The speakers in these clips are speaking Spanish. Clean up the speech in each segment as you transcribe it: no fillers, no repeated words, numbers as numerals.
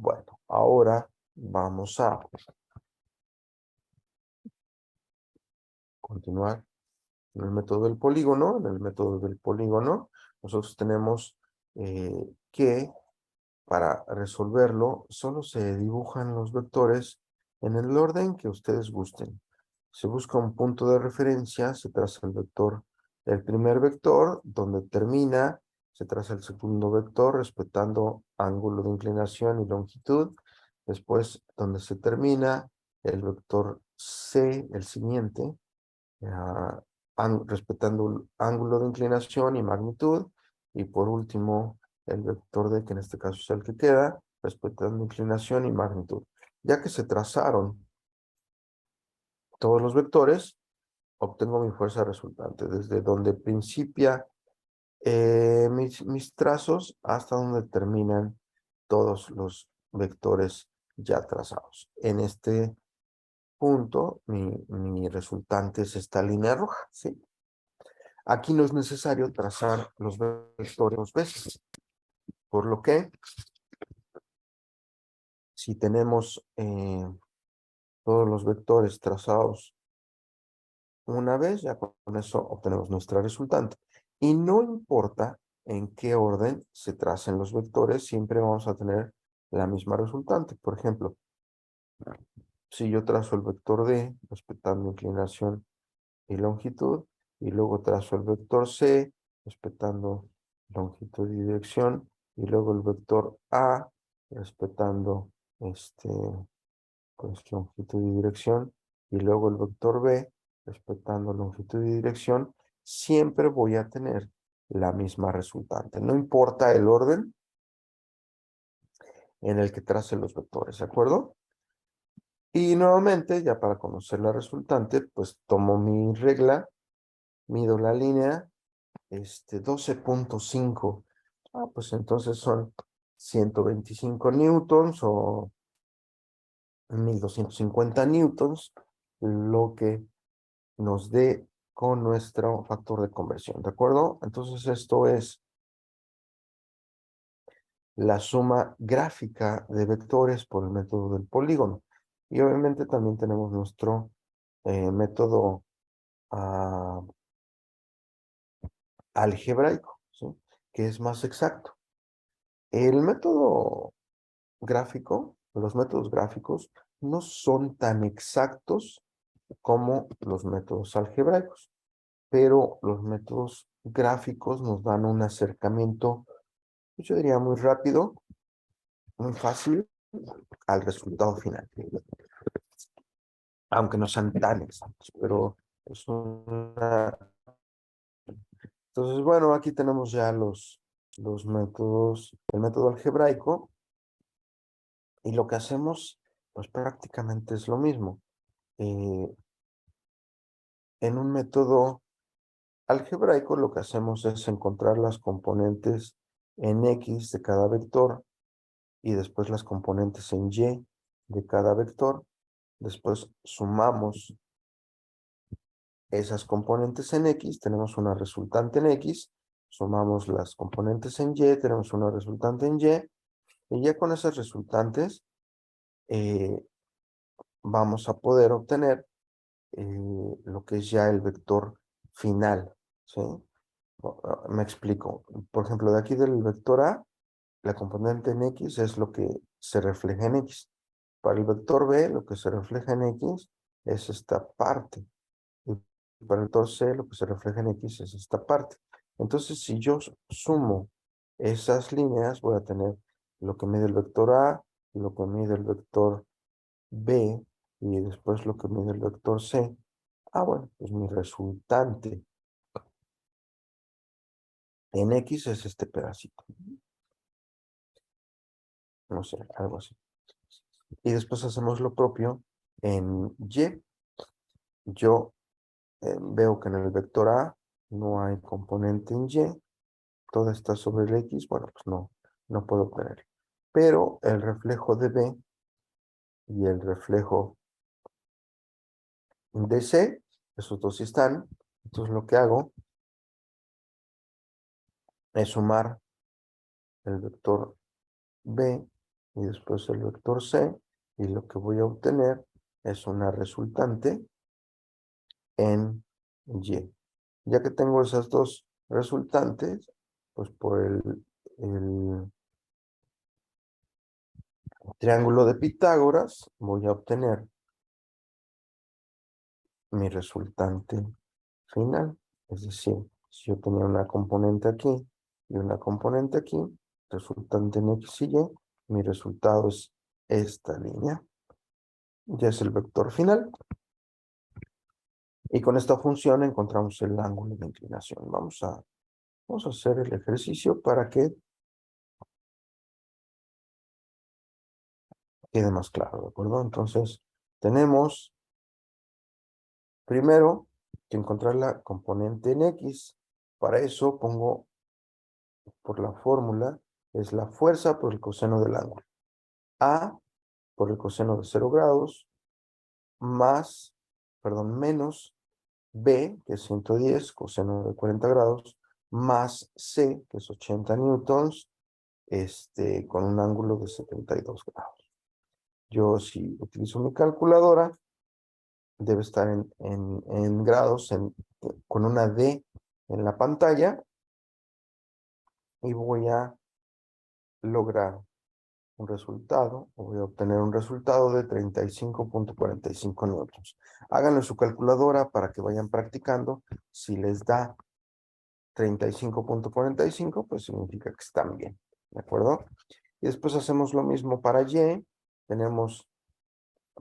Bueno, ahora vamos a continuar en el método del polígono. En el método del polígono, nosotros tenemos que, para resolverlo, solo se dibujan los vectores en el orden que ustedes gusten. Se busca un punto de referencia, se traza el vector, el primer vector, donde termina, se traza el segundo vector, respetando ángulo de inclinación y longitud. Después, donde se termina, el vector C, el siguiente, respetando el ángulo de inclinación y magnitud. Y por último, el vector D, que en este caso es el que queda, respetando inclinación y magnitud. Ya que se trazaron todos los vectores, obtengo mi fuerza resultante, desde donde principia mis trazos hasta donde terminan todos los vectores ya trazados. En este punto, mi resultante es esta línea roja, ¿sí? Aquí no es necesario trazar los vectores dos veces, por lo que si tenemos todos los vectores trazados una vez, ya con eso obtenemos nuestra resultante. Y no importa en qué orden se tracen los vectores, siempre vamos a tener la misma resultante. Por ejemplo, si yo trazo el vector D, respetando inclinación y longitud, y luego trazo el vector C, respetando longitud y dirección, y luego el vector A, respetando pues, longitud y dirección, y luego el vector B, respetando longitud y dirección, siempre voy a tener la misma resultante. No importa el orden en el que trace los vectores, ¿de acuerdo? Y nuevamente, ya para conocer la resultante, pues tomo mi regla, mido la línea, 12.5. Pues entonces son 125 newtons o 1250 newtons, lo que nos dé con nuestro factor de conversión, ¿de acuerdo? Entonces esto es la suma gráfica de vectores por el método del polígono. Y obviamente también tenemos nuestro método algebraico, ¿sí? Que es más exacto. El método gráfico, los métodos gráficos no son tan exactos como los métodos algebraicos, pero los métodos gráficos nos dan un acercamiento, yo diría muy rápido, muy fácil al resultado final, aunque no sean tan exactos, pero es una... Entonces, bueno, aquí tenemos ya los métodos, el método algebraico, y lo que hacemos, pues prácticamente es lo mismo. En un método algebraico lo que hacemos es encontrar las componentes en X de cada vector y después las componentes en Y de cada vector. Después sumamos esas componentes en X, tenemos una resultante en X, sumamos las componentes en Y, tenemos una resultante en y ya con esas resultantes vamos a poder obtener lo que es ya el vector final, ¿sí? Me explico. Por ejemplo, de aquí del vector A, la componente en X es lo que se refleja en X. Para el vector B, lo que se refleja en X es esta parte. Y para el vector C, lo que se refleja en X es esta parte. Entonces, si yo sumo esas líneas, voy a tener lo que mide el vector A, lo que mide el vector B, y después lo que mide el vector C. Bueno, pues mi resultante en X es este pedacito. No sé, algo así. Y después hacemos lo propio en Y. Yo veo que en el vector A no hay componente en Y. Todo está sobre el X. Bueno, pues no puedo obtener. Pero el reflejo de B y el reflejo de C, esos dos sí están. Entonces lo que hago es sumar el vector B y después el vector C, y lo que voy a obtener es una resultante en Y. Ya que tengo esas dos resultantes, pues por el triángulo de Pitágoras voy a obtener mi resultante final. Es decir, si yo tenía una componente aquí y una componente aquí, resultante en X y Y, mi resultado es esta línea. Ya es el vector final. Y con esta función encontramos el ángulo de inclinación. Vamos a hacer el ejercicio para que quede más claro, ¿de acuerdo? Entonces, tenemos primero que encontrar la componente en X. Para eso pongo por la fórmula, es la fuerza por el coseno del ángulo. A por el coseno de 0 grados, menos B, que es 110, coseno de 40 grados, más C, que es 80 newtons, con un ángulo de 72 grados. Yo, si utilizo mi calculadora, debe estar en grados, con una D en la pantalla, y voy a lograr un resultado, o voy a obtener un resultado de 35.45 newtons. Háganlo en su calculadora para que vayan practicando. Si les da 35.45, pues significa que están bien, ¿de acuerdo? Y después hacemos lo mismo para Y. Tenemos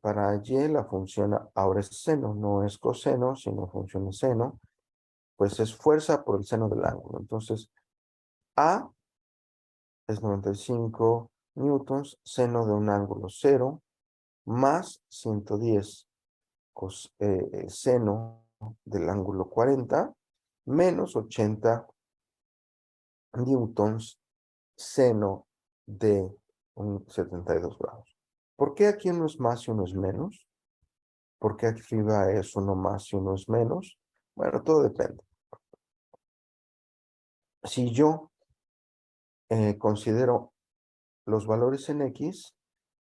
para Y la función ahora es seno, no es coseno, sino función es seno, pues es fuerza por el seno del ángulo. Entonces, A es 95 newtons, seno de un ángulo 0, más 110 seno del ángulo 40, menos 80 newtons, seno de un 72 grados. ¿Por qué aquí uno es más y uno es menos? ¿Por qué aquí arriba es uno más y uno es menos? Bueno, todo depende. Si yo considero los valores en X,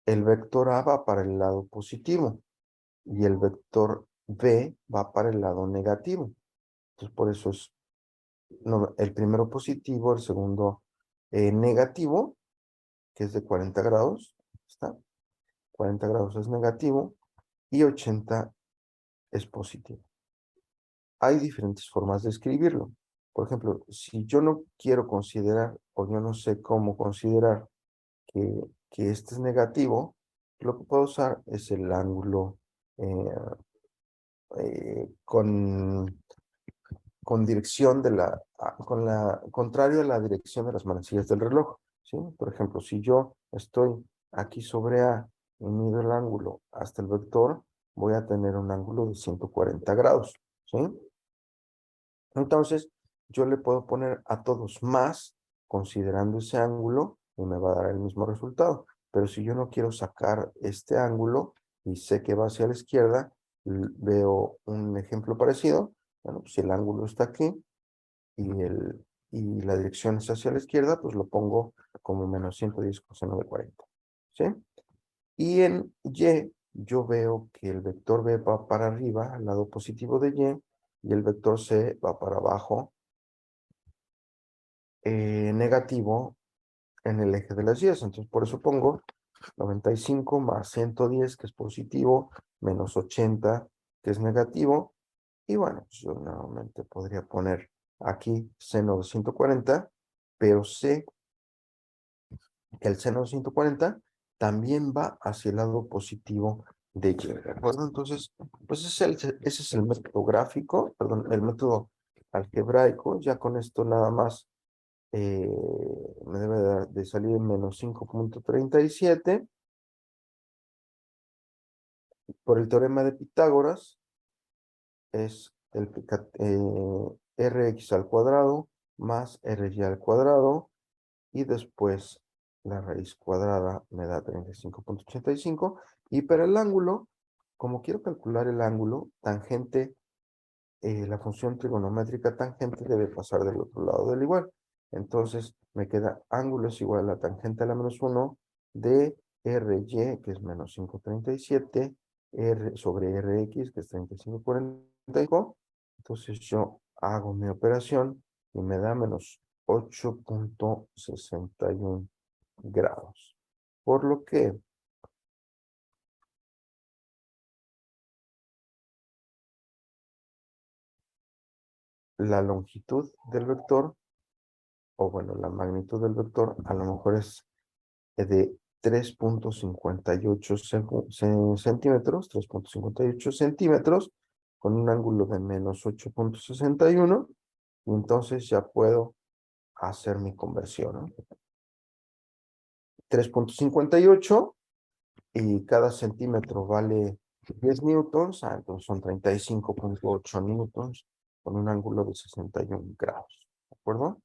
el vector A va para el lado positivo y el vector B va para el lado negativo. Entonces, por eso es el primero positivo, el segundo negativo, que es de 40 grados. ¿Está? 40 grados es negativo y 80 es positivo. Hay diferentes formas de escribirlo. Por ejemplo, si yo no quiero considerar, o yo no sé cómo considerar que este es negativo, lo que puedo usar es el ángulo eh, con dirección contrario a la dirección de las manecillas del reloj, ¿sí? Por ejemplo, si yo estoy aquí sobre A y mido el ángulo hasta el vector, voy a tener un ángulo de 140 grados, ¿sí? Entonces, yo le puedo poner a todos más, considerando ese ángulo, y me va a dar el mismo resultado. Pero si yo no quiero sacar este ángulo, y sé que va hacia la izquierda, veo un ejemplo parecido. Bueno, pues si el ángulo está aquí, y la dirección es hacia la izquierda, pues lo pongo como menos 110 coseno de 40, ¿sí? Y en Y, yo veo que el vector B va para arriba, al lado positivo de y el vector C va para abajo, negativo, en el eje de las Y. Entonces, por eso pongo 95 más 110, que es positivo, menos 80, que es negativo. Y bueno, pues yo nuevamente podría poner aquí seno de 140, pero sé que el seno de 140 también va hacia el lado positivo de Y, ¿de acuerdo? Entonces, pues ese es el método gráfico, perdón, el método algebraico. Ya con esto nada más me debe de salir menos 5.37 por el teorema de Pitágoras. Es Rx al cuadrado más Ry al cuadrado, y después la raíz cuadrada me da 35.85. Y para el ángulo, como quiero calcular el ángulo, tangente, la función trigonométrica tangente debe pasar del otro lado del igual. Entonces me queda ángulo es igual a tangente a la menos 1 de RY, que es menos 537, R sobre RX, que es 3545. Entonces yo hago mi operación y me da menos 8.61 grados. Por lo que la longitud del vector, o bueno, la magnitud del vector, a lo mejor es de 3.58 centímetros, 3.58 centímetros, con un ángulo de menos 8.61, y entonces ya puedo hacer mi conversión, ¿no? 3.58 y cada centímetro vale 10 newtons, entonces son 35.8 newtons con un ángulo de 61 grados, ¿de acuerdo?